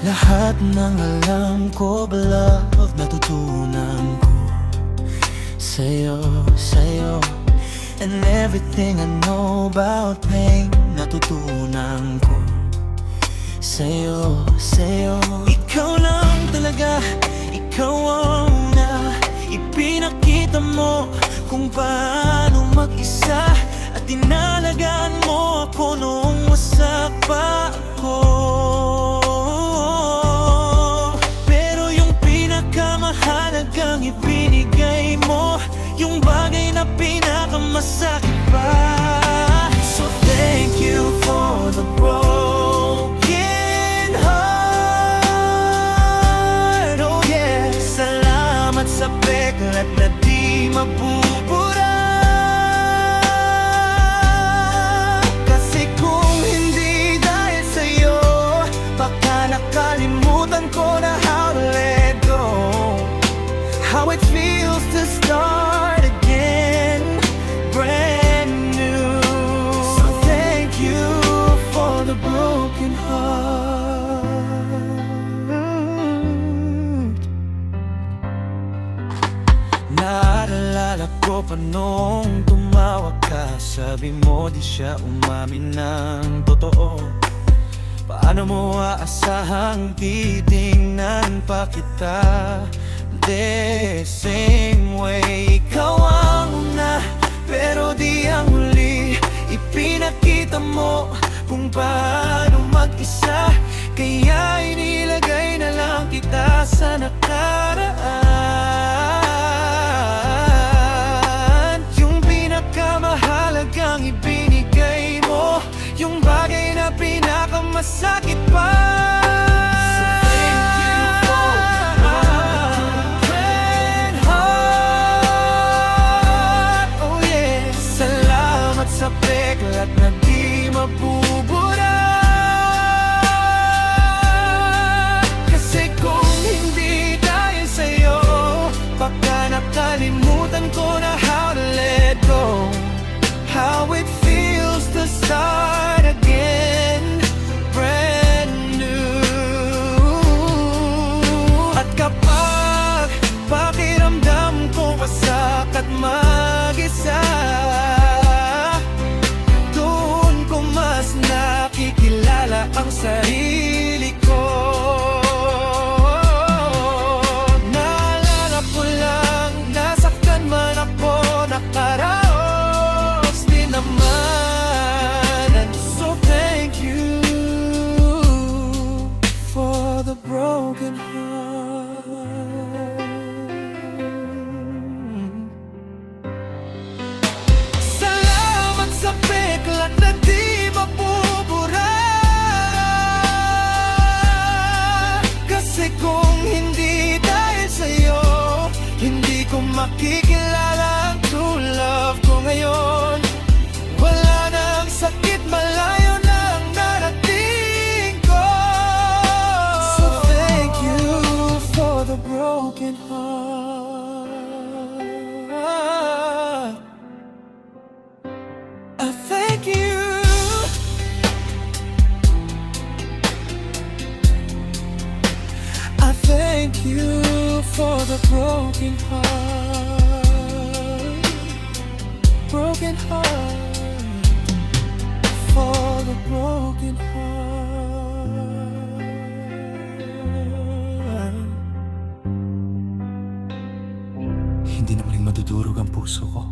Lahat ng alam ko ba love, natutunan ko sa'yo, sa'yo. And everything I know about pain, natutunan ko sa'yo, sa'yo. Ikaw lang talaga, ikaw ang una. Ipinakita mo kung paano mag-isa, at tinalagaan mo ako noong wasak pa ako. Pero yung pinakamahalagang ibinigay mo, yung bagay na pinakamasakit pa. So thank you for the broken heart. Oh yeah, salamat sa peklat na di mabubura. Kasi kung hindi dahil sa'yo, baka nakalimutan ko na how to let go, how it feels to start again, brand new. So thank you for the broken heart. Naalala ko pa nung tumawag ka, sabi mo di siya umamin ng totoo. Paano mo aasahang titingnan pa kita the same way? Ikaw ang una, pero di ang huli. Ipinakita mo kung paano mag-isa, kaya inilagay na lang kita sa nakaraan. Yung pinakamahalagang ibinigay mo, yung bagay na pinakamasakit pa. Sa peklat na di mabubura. Kasi kung hindi dahil sa'yo, baka nakalimutan ko na how to let go, how it feels to start again, brand new. At kapag pakiramdam ko wasak at mag-isa, nakikilala ang sarili ko. Naalala ko lang, nasaktan man ako, nakaraos din naman. And so thank you for the broken heart. Salamat sa peklat na di mabubura. Kasi kung hindi dahil sa'yo, hindi ko makikilala ang true love ko ngayon. Wala nang sakit, malayo na ang narating ko. So thank you for the broken heart. I thank you. I thank you for the broken heart. Broken heart. For the broken heart. Hindi na muling madudurog ang puso ko.